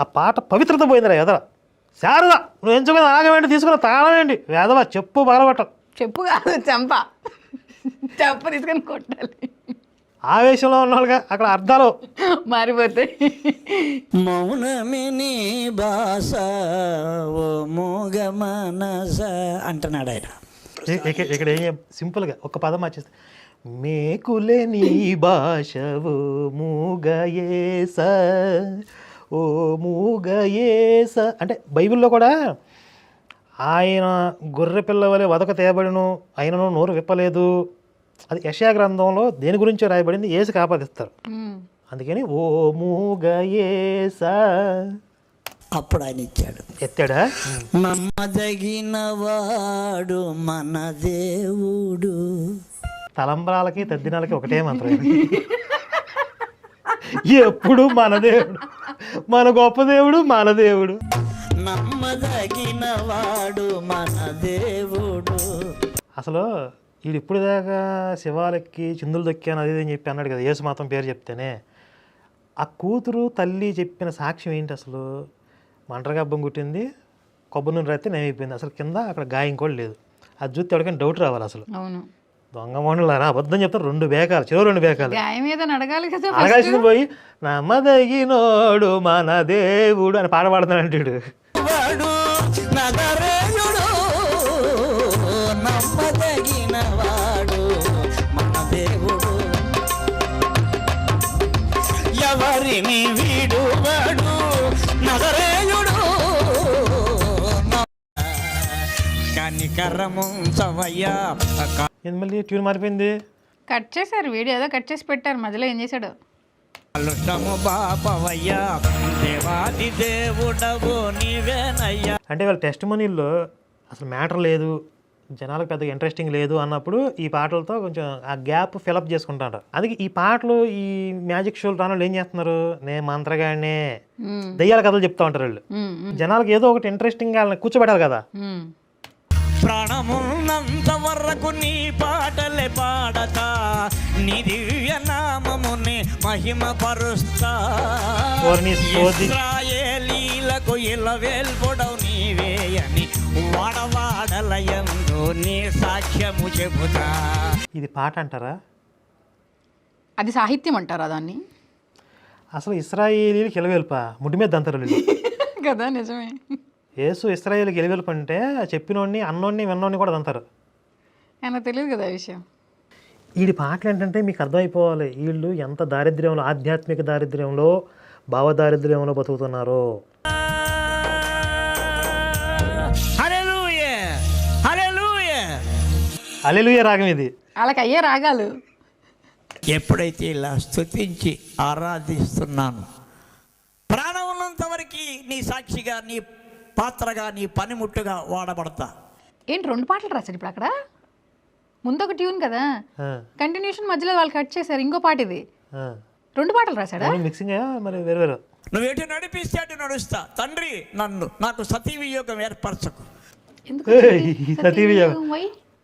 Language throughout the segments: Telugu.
ఆ పాట పవిత్రత పోయిందిరా ఎదర. శారదా నువ్వు ఎంచుకుని ఆగమేంటి తీసుకున్న తాళమేంటి వేదవా చెప్పు బలపట్ట. చెప్పు కాదు చెంప, చెప్ప తీసుకొని కొట్టాలి. ఆవేశంలో ఉన్నవాళ్ళుగా అక్కడ అర్థాలు మారిపోతాయి. మౌనమే నీ భాష ఓ మూగ మనస అంటున్నాడు ఆయన. ఇక్కడ ఏం సింపుల్గా ఒక పదం మార్చేస్తే మేకులే నీ భాషవు మూగయేస ఓ మూగయేస అంటే బైబిల్లో కూడా ఆయన గొర్రె పిల్ల వలె వదక తేబడిను ఆయనను నోరు విప్పలేదు, అది యెషయా గ్రంథంలో దేని గురించో రాయబడింది, యేసుకి ఆపాదిస్తారు. అందుకని ఓ మూగయేస అప్పుడు ఆయన ఇచ్చాడు, ఎత్తాడా. నమ్మదగిన వాడు మన దేవుడు. తలంబ్రాలకి తద్దినాలకి ఒకటే మంత్రం, ఎప్పుడు మన దేవుడు, మన గొప్ప దేవుడు, మన దేవుడు. నమ్మదగిన వాడు మన దేవుడు. అసలు వీడు ఇప్పుడు దాకా శివాలెక్కి చిందులు దొక్కాను అది అని చెప్పి అన్నాడు కదా, యేసు మాత్రం పేరు చెప్తేనే. ఆ కూతురు తల్లి చెప్పిన సాక్ష్యం ఏంటి అసలు? మంటరగబ్బం కుట్టింది, కొబ్బరి నూనె రాస్తే నయమైపోయింది, అసలు కింద అక్కడ గాయం కూడా లేదు. అది చూస్తే ఎవరికైనా డౌట్ రావాలి అసలు. అవును, దొంగ మోహన్లారా అబద్ధం చెప్తారు. 2 బేకాలు చెరువు 2 బేకాలు అడగాలి కదా, అడగాల్సింది పోయి నమ్మదగినోడు మన దేవుడు అని పాట పాడుతాడు అంటాడు. నమ్మదగిన వాడు మన దేవుడు, ఎవరిని వీడువాడు నజరేయుడు, కనికరము సవయ్యా. ఏంది మళ్ళీ ట్యూన్ మారిపోయింది? కట్ చేశారు వీడియో, ఏదో కట్ చేసి పెట్టారు, మధ్యలో ఏం చేశాడు? బాపవయ్యా దేవాది దేవుడవు నీవేనయ్యా అంటే వాళ్ళ టెస్ట్ మనీల్లో అసలు మ్యాటర్ లేదు, జనాలకు పెద్దగా ఇంట్రెస్టింగ్ లేదు అన్నప్పుడు ఈ పాటలతో కొంచెం ఆ గ్యాప్ ఫిలప్ చేసుకుంటారు. అందుకే ఈ పాటలు ఈ మ్యాజిక్ షోలు రాను ఏం చేస్తున్నారు, నేను మంత్రగానే దయ్యాల కథలు చెప్తా ఉంటారు వాళ్ళు. జనాలకు ఏదో ఒకటి ఇంట్రెస్టింగ్ వాళ్ళని కూర్చోబెట్టాలి కదా. ప్రాణమున్నంత వరకు నీ పాటలే పాడతా, నీ దివ్య నామముని మహిమ పరుస్తా, ఇశ్రాయేలీలకు ఇలవేల్పొడవు నీవే అని వాడవాడలయందు నీ సాక్ష్యము చెబుతా. ఇది పాట అంటారా? అది సాహిత్యం అంటారా దాన్ని? అసలు ఇశ్రాయేలీలకు ఇలవేల్పా ముడి మీద దంతరు కదా, నిజమే. యేసు ఇశ్రాయేలుకి ఎలివెలుపు అంటే చెప్పినోడిని అన్నోడిని విన్నోడిని కూడా దంతారు. నాకు తెలియదు కదా ఈ విషయం. వీడి పాటలు ఏంటంటే మీకు అర్థమైపోవాలి వీళ్ళు ఎంత దారిద్ర్యంలో, ఆధ్యాత్మిక దారిద్ర్యంలో, భావ దారిద్ర్యంలో బతుకుతున్నారు. హల్లెలూయా రాగం ఇది, వాళ్ళకి అయ్యే రాగాలు. ఎప్పుడైతే ఇలా స్తుతించి ఆరాధిస్తున్నాను, ప్రాణం ఉన్నంత వరకు నీ సాక్షిగా, నీ పాత్రగా, నీ పనిముట్టుగా వాడబడతా. ఏంటి 2 పాటలు రాశాడు ఇప్పుడు అక్కడ? ముందు ఒక ట్యూన్ కదా, కంటిన్యూషన్ మధ్యలో వాళ్ళు కట్ చేశారు, ఇంకో పాట ఇది. 2 పాటలు రాశాడా? మిక్సింగ్ మరి వేరు వేరు. నువ్వు ఎటు నడిపిస్తే అటు నడుస్తా తండ్రి, నాకు సతీ వియోగం ఏర్పరచకు. సతీ వియోగం,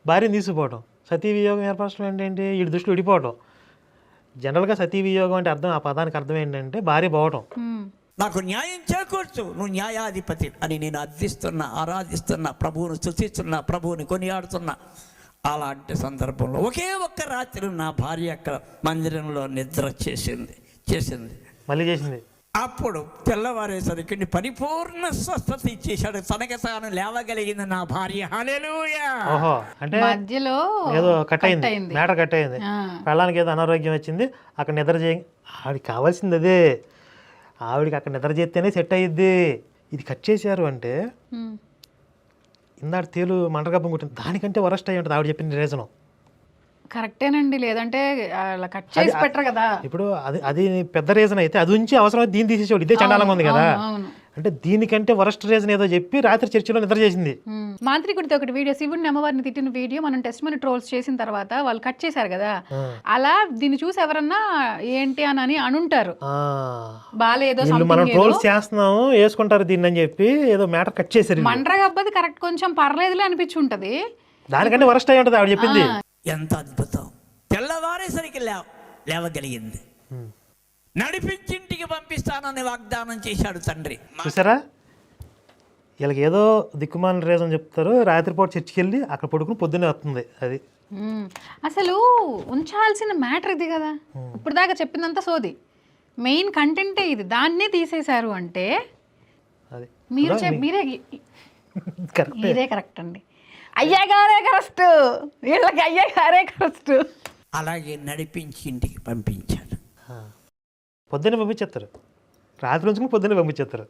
భార్యను తీసుకుపోవటం, సతీ వియోగం ఏర్పరచడం ఏంటంటే వీడి దృష్టిలో విడిపోవటం. జనరల్గా సతీ వియోగం అంటే అర్థం, ఆ పదానికి అర్థం ఏంటంటే భార్య పోవటం. నాకు న్యాయం చేకూర్చు, నువ్వు న్యాయాధిపతి అని నేను అర్థిస్తున్నా, ఆరాధిస్తున్నా, ప్రభువును స్తుతిస్తున్నా, ప్రభువుని కొనియాడుతున్నా. అలాంటి సందర్భంలో ఒకే ఒక్క రాత్రి నా భార్య అక్కడ మందిరంలో నిద్ర చేసింది మళ్ళీ చేసింది. అప్పుడు తెల్లవారేసరికి పరిపూర్ణ స్వస్థత ఇచ్చేశాడు, తనకి తాను లేవగలిగింది నా భార్య. హల్లెలూయా. ఓహో, అంటే మధ్యలో ఏదో కట్ అయింది, మ్యాటర్ కట్ అయింది. పెళ్ళానికి ఏదో అనారోగ్యం వచ్చింది, అక్కడ నిద్ర ఆవిడకి కావాల్సింది అదే, ఆవిడికి అక్కడ నిద్ర చేస్తేనే సెట్ అయ్యిద్ది. ఇది కట్ చేశారు అంటే ఇందాడు తేలు మంటగబ్బం కుట్టింది, దానికంటే వరస్ట్ అయ్యి ఉంటుంది ఆవిడ చెప్పిన రీజను. కరెక్టేనండి, లేదంటే అలా కట్ చేసి పెట్టరు కదా. ఇప్పుడు అది పెద్ద రీజన్ అయితే అది ఉంచి అవసరం దీన్ని తీసేసేవాడు, ఇదే చండాలంగా ఉంది కదా. అంటే దీనికంటే వరస్ట్ రీజన్ ఏదో చెప్పి రాత్రి చర్చిలో నిద్ర చేసింది. మాంత్రికుడితో ఒకటి వీడియో, శివుడిని అమ్మవారిని తిట్టిన వీడియో మనం టెస్ట్ మనీ ట్రోల్స్ చేసిన తర్వాత వాళ్ళు కట్ చేశారు కదా, అలా దీన్ని చూసి ఎవరన్నా ఏంటి అని అనుంటారు, బాలేదో మనం ట్రోల్స్ చేస్తున్నాము వేసుకుంటారు దీన్ని అని చెప్పి ఏదో మ్యాటర్ కట్ చేశారు. మండ్రగబ్బది కరెక్ట్, కొంచెం పర్లేదులే అనిపించుంటది, దానికంటే వరస్ట్ అయ్యి ఉంటుంది ఆవిడ చెప్పింది. ఎంత అద్భుతం. తెల్లవారేసరికి లేవగలిగింది. నడిపించింటికి పంపిస్తానని వాగ్దానం చేశాడు తండ్రి. చూసారా, వీళ్ళకి ఏదో దిక్కుమాలిన రీజన్ చెప్తారు, రాత్రిపూట చర్చికి వెళ్ళి అక్కడ పడుకుని పొద్దున్నే వస్తుంది. అది అసలు ఉంచాల్సిన మ్యాటర్ ఇది కదా. ఇప్పుడు దాకా చెప్పిందంతా సోది, మెయిన్ కంటెంటే ఇది. దాన్నే తీసేశారు అంటే అది మీరే కరెక్ట్ అండి. అయ్యగారే కరెక్ట్, వీళ్ళకి అయ్యగారే కరెక్ట్. అలాగే నడిపించి ఇంటికి పంపించాడు. పొద్దున్నే పంపించేస్తారు, రాత్రి నుంచి పొద్దున్నే పంపించేస్తారు.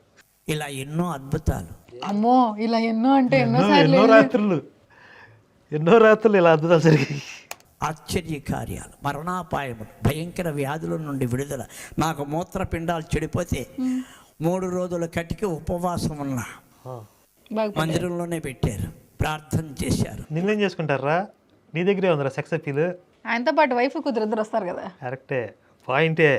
ఇలా ఎన్నో అద్భుతాలు. అమ్మో, ఇలా ఎన్నో అంటే ఎన్నో రాత్రులు ఇలా అద్భుతాలు జరిగాయి. ఆశ్చర్య కార్యాలు, మరణాపాయములు, భయంకర వ్యాధుల నుండి విడుదల. నాకు మూత్రపిండాలు చెడిపోతే 3 రోజుల కటికి ఉపవాసం ఉన్నా, మందిరంలోనే పెట్టారు, ప్రార్థన చేశారు. నిన్నేం చేసుకుంటారా, నీ దగ్గరే ఉందిరా సెక్స్ అపీల్. ఆయనతో పాటు వైఫ్ కూతురు ఇద్దరు వస్తారు కదా. కరెక్టే, పాయింటే.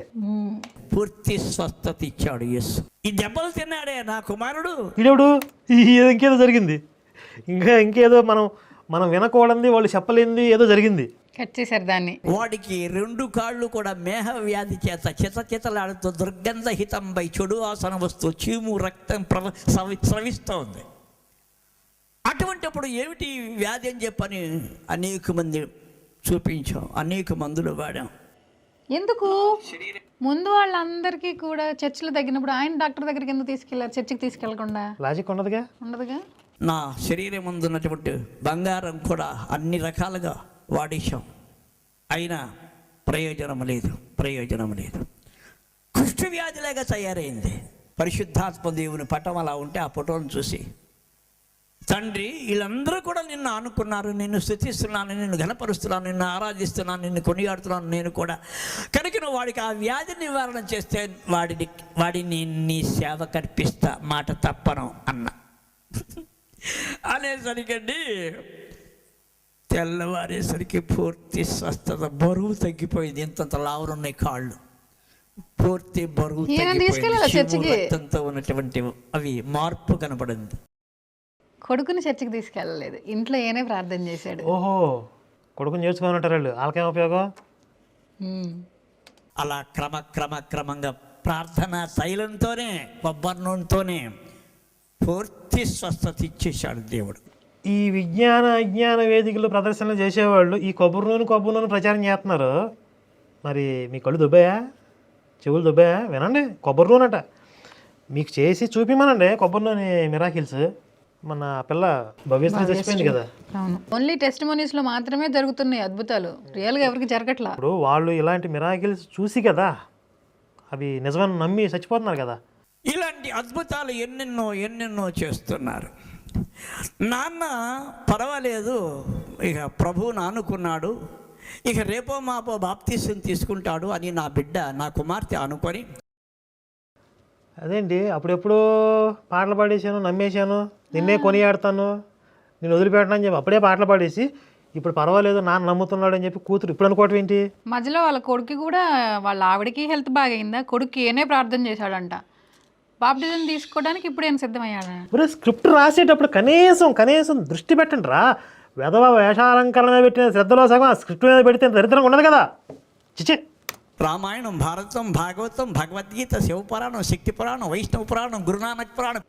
పూర్తి స్వస్థత ఇచ్చాడు యేసు. ఈ దెబ్బలు తిన్నాడే నా కుమారుడు. వీడెవడు, ఇంకేదో జరిగింది, ఇంకేదో మనం వినకూడదు, వాళ్ళు చెప్పలేంది ఏదో జరిగింది. కట్ చేశారు దాన్ని. వాడికి 2 కాళ్ళు కూడా మేహ వ్యాధి చేత చితచితలాడుతూ దుర్గంధహితంపై చెడు వాసన వస్తూ చీము రక్తం స్రవిస్తూ ఉంది. అటువంటిప్పుడు ఏమిటి వ్యాధి అని చెప్పని అనేక మంది చూపించాం, అనేక మందులు వాడాం. ఎందుకు ముందు వాళ్ళందరికీ కూడా చర్చిలో తగ్గినప్పుడు ఆయన డాక్టర్ దగ్గరికి ఎందుకు తీసుకెళ్లారు, చర్చికి తీసుకెళ్లకుండా? లాజిక్ ఉండదుగా. నా శరీరం ముందు ఉన్నటువంటి బంగారం కూడా అన్ని రకాలుగా వాడేశాం, అయినా ప్రయోజనం లేదు. కుష్ఠ వ్యాధిలాగా తయారైంది. పరిశుద్ధాత్మ దేవుని పటం అలా ఉంటే ఆ ఫోటోను చూసి, తండ్రి వీళ్ళందరూ కూడా నిన్ను ఆనుకున్నారు, నిన్ను స్తుతిస్తున్నాను, నిన్ను ఘనపరుస్తున్నాను, నిన్ను ఆరాధిస్తున్నాను, నిన్ను కొనియాడుతున్నాను నేను కూడా. కనుక నువ్వు వాడికి ఆ వ్యాధి నివారణ చేస్తే వాడిని నీ సేవ కల్పిస్తా, మాట తప్పను అన్నా. అనేసరికండి తెల్లవారేసరికి పూర్తి స్వస్థత, బరువు తగ్గిపోయింది. ఇంతంత లావులున్నాయి కాళ్ళు, పూర్తి బరువు రక్తంతో ఉన్నటువంటి అవి మార్పు కనపడింది. కొడుకుని చర్చికి తీసుకెళ్ళలేదు, ఇంట్లో ఏనే ప్రార్థన చేశాడు. ఓహో, కొడుకుని నేర్చుకొని ఉంటారు వాళ్ళు, వాళ్ళకేం ఉపయోగం? అలా క్రమంగా ప్రార్థన తైలంతోనే, కొబ్బరి నూనెతోనే పూర్తి స్వస్థత ఇచ్చేశాడు దేవుడు. ఈ అజ్ఞాన వేదికలు ప్రదర్శనలు చేసేవాళ్ళు ఈ కొబ్బరి నూనె ప్రచారం చేస్తున్నారు. మరి మీ కళ్ళు దుబ్బాయా, చెవులు దుబ్బాయా? వినండి, కొబ్బరి నూనె అట మీకు చేసి చూపిమనండి. కొబ్బరి నూనె మిరాకిల్స్. మన పిల్ల భవ్యశ్రీ చచ్చిపోయింది కదా. ఓన్లీ టెస్టిమోనీస్ లో మాత్రమే జరుగుతున్నాయి అద్భుతాలు, రియల్ గా ఎవరికి జరగట్లా. ఇప్పుడు వాళ్ళు ఇలాంటి మిరాకిల్స్ చూసి కదా అవి నిజమని నమ్మి చచ్చిపోతున్నారు కదా. ఇలాంటి అద్భుతాలు ఎన్నెన్నో చేస్తున్నారు. నాన్న పర్వాలేదు, ఇక ప్రభువుని అనుకున్నాడు, ఇక రేపో మాపో బాప్తీసం తీసుకుంటాడు అని నా బిడ్డ, నా కుమార్తె అనుకొని, అదేంటి అప్పుడెప్పుడు పాటలు పాడేశాను, నమ్మేశాను, నిన్నే కొనియాడతాను, నేను వదిలిపెట్టను అని చెప్పి అప్పుడే పాటలు పాడేసి ఇప్పుడు పర్వాలేదు నాన్న నమ్ముతున్నాడు అని చెప్పి కూతురు ఇప్పుడు అనుకోవటం ఏంటి? మధ్యలో వాళ్ళ కొడుకు కూడా, వాళ్ళ ఆవిడకి హెల్త్ బాగైందా, కొడుకు ఏనే ప్రార్థన చేశాడంట, బాప్టిజం తీసుకోవడానికి ఇప్పుడు ఏం సిద్ధమయ్యాడు. ఇప్పుడు స్క్రిప్ట్ రాసేటప్పుడు కనీసం దృష్టి పెట్టండి రా. వెధవ వేషాలంకరణ మీద పెట్టిన శ్రద్ధలో సగం ఆ స్క్రిప్ట్ మీద పెడితే దరిద్రంగా ఉండదు కదా. చిచే, రామాయణం, భారతం, భాగవతం, భగవద్గీత, శివపురాణం, శక్తి పురాణం, వైష్ణవ పురాణం, గురునానక్ పురాణం,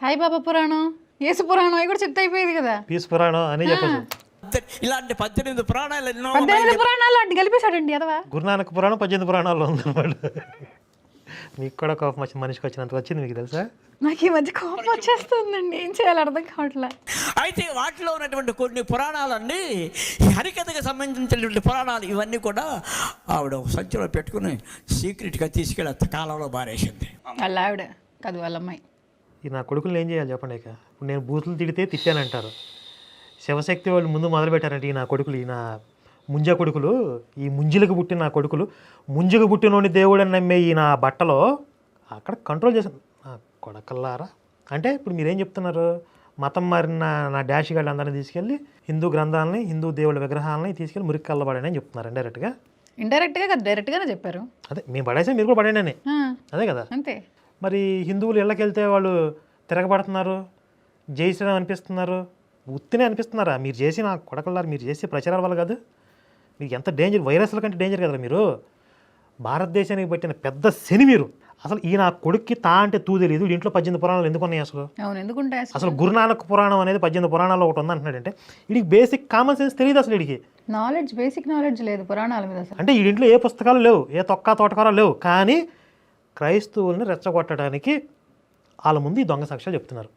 సాయిబాబా పురాణం, యేసు పురాణం, అవి కూడా చెప్తే అయిపోయేది కదా. పీస్ పురాణం అని చెప్పచ్చు. ఇలాంటి 18 పురాణాలు ఎన్నో. 18 పురాణాలు అంటే కలిపేశాడండి అదవా. గురునానక్ పురాణం 18 పురాణాల్లో ఉందన్నమాట. మీకు కూడా కోపం వచ్చింది, మనిషికి వచ్చినంత వచ్చింది మీకు తెలుసా? నాకు ఈ మధ్య కోపం వచ్చేస్తుందండి, ఏం చేయాలి అర్థం కావట్లే. అయితే వాటిలో ఉన్నటువంటి కొన్ని పురాణాలన్నీ, ఈ హరికథకు సంబంధించినటువంటి పురాణాలు ఇవన్నీ కూడా ఆవిడ సంచిలో పెట్టుకుని సీక్రెట్గా తీసుకెళ్ళి కాలంలో బారేసింది. వాళ్ళ ఆవిడ కాదు, వాళ్ళ అమ్మాయి. ఈ నా కొడుకులు ఏం చేయాలి చెప్పండి? ఇక ఇప్పుడు నేను బూతులు తిడితే తిట్టానంటారు. శివశక్తి వాళ్ళు ముందు మొదలుపెట్టారంటే ఈ నా కొడుకులు, ఈ నా ముంజ కొడుకులు, ఈ ముంజులకు పుట్టిన నా కొడుకులు, ముంజుకు పుట్టినోని దేవుడని నమ్మే ఈ నా బట్టలో అక్కడ కంట్రోల్ చేశాను. నా కొడకల్లారా అంటే ఇప్పుడు మీరేం చెప్తున్నారు? మతం మారిన నా డాష్ గాళ్ళు అందరినీ తీసుకెళ్ళి హిందూ గ్రంథాలని, హిందూ దేవుళ్ళ విగ్రహాలని తీసుకెళ్ళి మురికి కళ్ళబడని అని చెప్తున్నారు. ఇండైరెక్ట్గా కదా, డైరెక్ట్గానే చెప్పారు. అదే మేము పడేసా, మీరు కూడా పడండి అని, అదే కదా. అంతే. మరి హిందువులు ఇళ్ళకి వెళ్తే వాళ్ళు తిరగబడుతున్నారు, జై శ్రీరామ్ అనిపిస్తున్నారు, ఉత్తినే అనిపిస్తున్నారా? మీరు చేసి నా కొడకల్లారు, మీరు చేసే ప్రచారాల వల్ల కాదు. మీకు ఎంత డేంజర్, వైరస్ల కంటే డేంజర్ కదా మీరు. భారతదేశానికి పెట్టిన పెద్ద శని మీరు. అసలు ఈ నా కొడుక్కి తా అంటే తూ తెలియదు, ఇంట్లో 18 పురాణాలు ఎందుకు ఉన్నాయి అసలు? అవును, ఎందుకుంటాయి అసలు? అసలు గురునానక్ పురాణం అనేది 18 పురాణాల్లో ఒకటి ఉందంటున్నాడంటే వీడికి బేసిక్ కామన్ సెన్స్ తెలియదు అసలు వీడికి. నాలెడ్జ్, బేసిక్ నాలెడ్జ్ లేదు పురాణాల మీద అసలు. అంటే ఈ ఇంట్లో ఏ పుస్తకాలు లేవు, ఏ తోటకూరలు లేవు, కానీ క్రైస్తవుల్ని రెచ్చగొట్టడానికి వాళ్ళ ముందు ఈ దొంగ సాక్ష్యాలు చెప్తున్నారు.